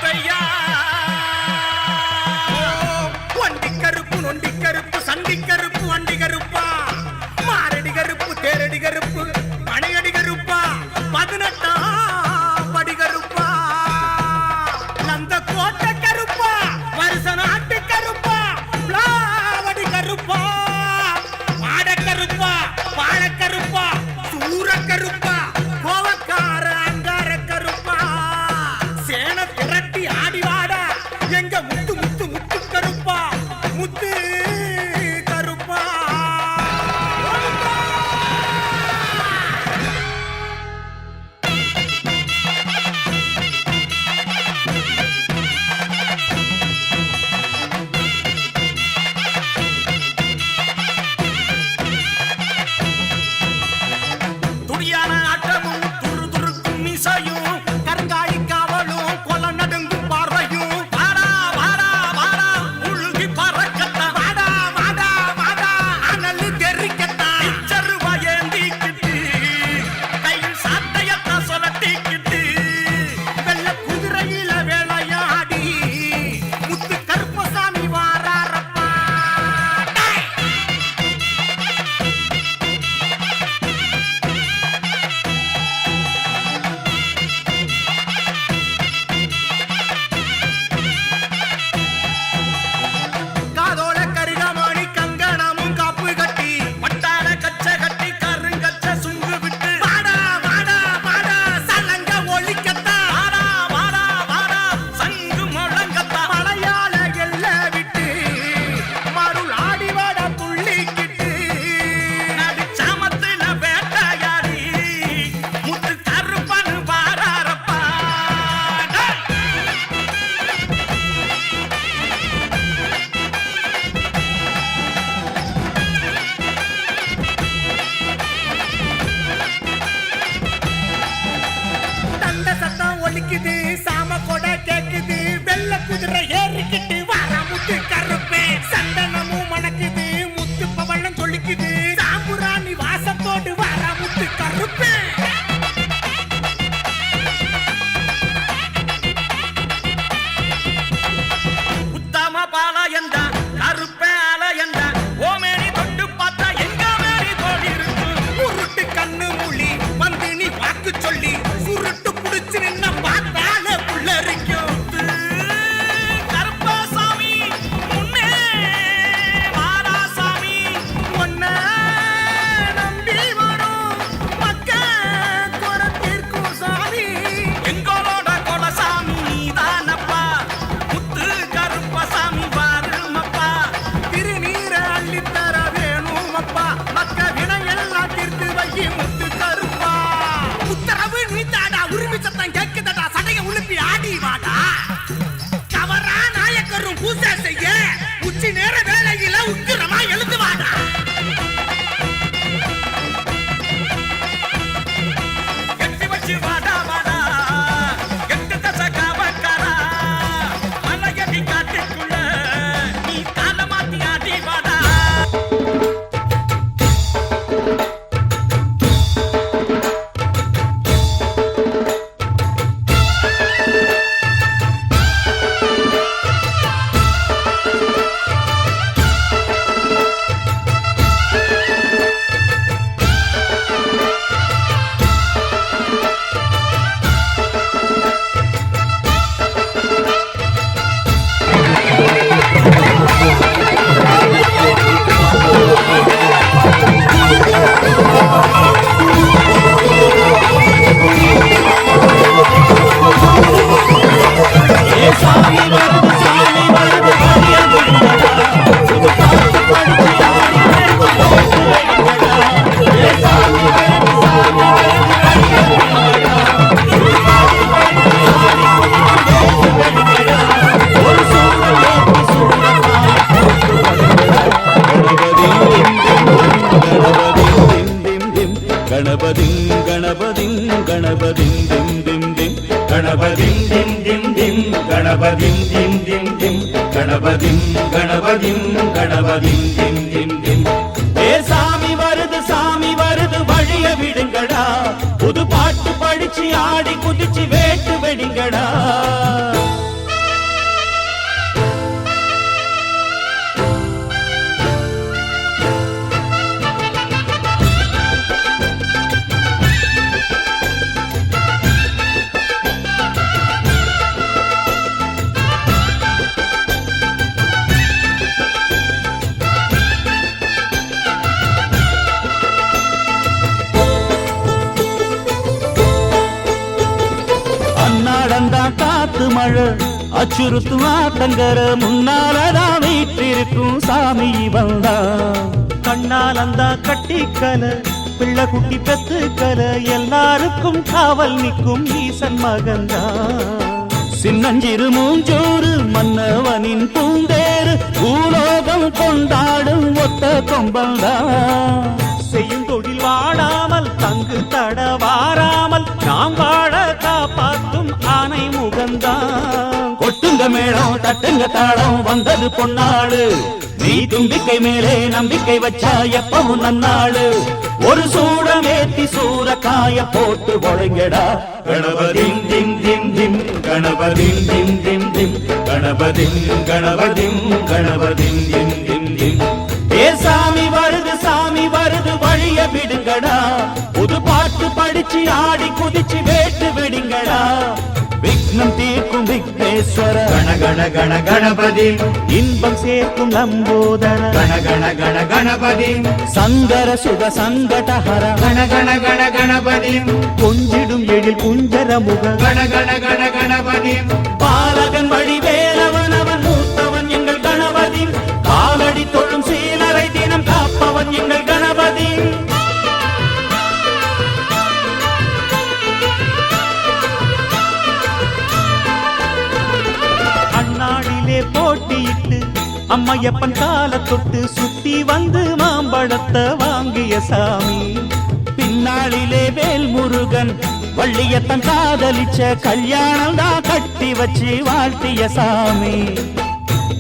கருப்பையா ஒண்டி கருப்பு நொண்டி கருப்பு சண்டி கருப்பு வண்டி கருப்பா மாரடி கருப்பு தேரடி கருப்பு பனையடி கருப்பா 18ஆம் படி கருப்பா நந்த கோட்டை கருப்பா வருஷ நாட்டு கருப்பா பிளாவடி கருப்பா மாட கருப்பா பாழ கருப்பா சூர கருப்பா கோவக்கார அங்கார கருப்பா சேன திரட்டி ஆடி வாடா எங்க முத்து முத்து முத்து கருப்பா முத்து கருப்பா துடியான ஆட்டமும் துரு துருக்கும் மிசையும் கருங்காய் காவலும் கொல நடுங்கும் பார்வையும் வாடா வாடா வாடா உழுகி பறக்கத்தா வாடா வாடா வாடா அனல் தெரிக்கத்தா இச்சருவா ஏந்திக்கிட்டு கையில் சாட்டையத்தா சொலட்டிக்கிட்டு வெள்ள குதிரையில வேளையாடி முத்து கருப்பசாமி வாராரப்பா காதோட கரிகமணி கங்கணமும் காப்பு கட்டி பட்டாட கச்ச கட்டி கருங்கச்ச சுங்கு விட்டு வாடா வாடா வாடா சலங்க ஒலிக்கத்தா வாடா வாடா வாடா சங்கு முழங்கத்தா மலையாள எல்ல விட்டு மருள் ஆடி வாடா துள்ளிக்கிட்டு நடி சாமத்துல வேட்டையாடி முத்து கருப்பனு வாராரப்பா தண்ட சத்தம் ஒலிக்குது சாம கொடை கேக்குது வெள்ள குதிரை ஏறிக்கிட்டு வர முத்து கருப்பே சந்தனமும் மணக்குது முத்து பவளம் சொல்லிக்குது சாம்புராணி வாசத்தோடு வர முத்து கருப்பே உத்தம பாளையந்தா கருப்பே அலையந்தா ஓமேனி தொட்டு பார்த்தா எங்க மேரி தோடி இருக்கு உருட்டு கண்ணு மூலி வந்து நீ வாக்கு சொல்லி சுருட்டு புடிச்சு நின்ன பார்த்தால புள்ளரிக்கும் கருப்பசாமி முன்னே வாராசாமி ஒன்ன நம்பி வரும் மக்க குறத்திற்கும் சாமி எங்களோட கொலசாமி நீதானப்பா முத்து கருப்பசாமி வாருமப்பா திருநீர அள்ளித்தர வேணுமப்பா மக்க வினையெல்லாம் தீர்த்து வையி முத்து கருப்பா உத்தரவு நீத்தாடா உரிமை சத்தம் கேட்குதடா சடைய உழுப்பி ஆடி வாடா கவரா நாயக்கரும் பூஜை செய்ய உச்சி நேர வேளையில உக்கிரமா எழுந்து வாடா எட்டி வச்சு வாடா வாடா எட்டு தசை காவக்காரா மலையடி காட்டுக்குள்ள நீ கால மாத்தி ஆடி வாடா சாமி வருது வழிய விடுங்கடா, புது பாட்டு படிச்சு ஆடி குதிச்சு வேட்டு வெடிங்கடா. அச்சுறுத்தும் ஆத்தங்கர முன்னாலதான் வீற்றிருக்கும் சாமி வந்தா. கண்ணால் அந்த கட்டிக்கல பிள்ளை குட்டி பெத்துக்கல எல்லாருக்கும் காவல் நிற்கும் ஈசன் மகந்தா. சின்னஞ்சிறு மூஞ்சோறு மன்னவனின் பூந்தேறு பூலோகம் கொண்டாடும் ஒத்த கொம்பந்தா. செய்யும் தொழில் வாடாமல் தங்கு தட வாராமல் நாம் வாழ காப்பாற்றும் ஆனை முகந்தான். கொட்டுங்க மேளம் தட்டுங்க தாளம் வந்தது பொன்னாடு. நீ தும்பிக்கை மேலே நம்பிக்கை வச்சா எப்பவும் நன்னாடு. ஒரு சூடமேத்தி சூரக்காய போட்டு ஒழுங்கடா. கணபதிம் திம் திம் திம் கணபதிம் திம் திம் திம் கணபதிம் கணபதிம் கணபதிம் திம் திம் திம். ஏ சாமி வருது வழிய விடுங்கடா. புது பாட்டு படிச்சு ஆடி குதிச்சு வேட்டு விடுங்கடா. விக்னம் தீர்க்கும் விக்னேஸ்வர கண கண கண கணபதி இன்பம் சேர்க்கும் லம்போதர கண கண கண கணபதி சங்கர சுக சங்கடஹர கண கண கண கணபதி கொஞ்சிடும் எழில் குஞ்சர முக கண கண கண கணபதி பாலகன் வழி வேலவன் அவன் மூத்தவன் எங்கள் கணபதி. காலடி தொழும் சீலரை தினம் காப்பவன் எங்கள் கணபதி. அண்ணாடிலே போட்டியிட்டு அம்மையப்பன் கால தொட்டு சுத்தி வந்து மாம்பழத்தை வாங்கிய சாமி. பின்னாளிலே வேல் முருகன் வள்ளியத்தன் காதலிச்ச கல்யாணம் தான் கட்டி வச்சு வாழ்த்திய சாமி.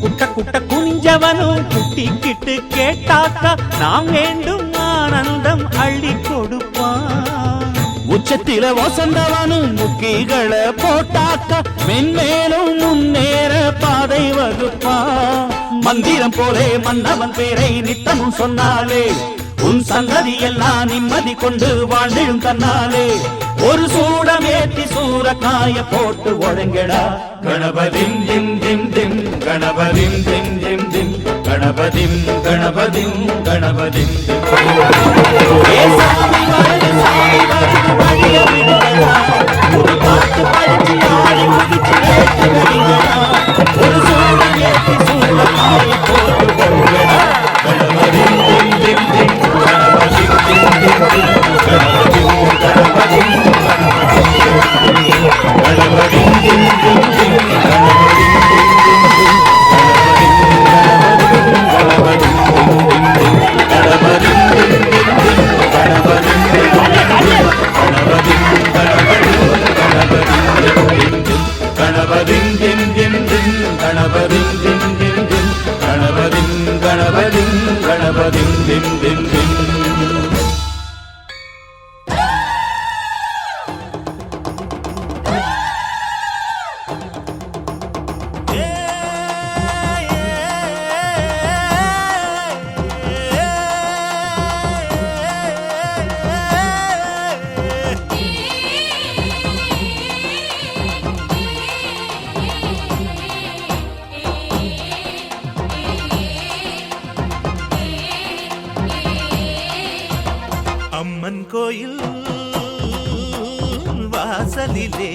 குட்ட குட்ட குனிஞ்சவனும் குட்டிக்கிட்டு கேட்டாக்கா நாம் வேண்டும் ஆனந்தம் அள்ளி கொடுப்பான். உச்சத்தில வசந்தவனும் முக்கிகளை போட்டாக்க மென்மேலும் முன்னேற பாதை வகுப்பா. மந்திரம் போலே மன்னவன் பேரை நித்தமும் சொன்னாலே உன் சந்ததி எல்லாம் நிம்மதி கொண்டு வாழ்ந்திடும் தன்னாலே. ஒரு சூடமேத்தி சூரக்காய போட்டு ஒழுங்கடா. கணபதிம் திம் திம் திம் கணபதிம் திம் திம் திம் கணபதிம் கணபதிம் கணபதிம் திம். ஏ சாமி வருது வழிய விடுங்கடா. ஒரு பாட்டு படிச்சு ஆடி குதிச்சு வேட்டு விடுங்கடா. ஒரு சூடமேத்தி சூரக்காய போட்டு ஒழுங்கடா. கணபதிம் திம் திம் திம் கணபதிம் திம் திம் திம் கணபதிம் கணபதிம் கணபதிம் திம் திம் திம் கணபதிம் திம் திம் திம் கணபதிம் திம் திம் கணபதிம் திம் திம் திம் கணபதிம் திம் திம் திம் கணபதிம் திம் திம் திம் கணபதிம் திம் திம் திம் கணபதிம் கணபதிம் கணபதிம் திம் திம் திம். அம்மன் கோயில் வாசலிலே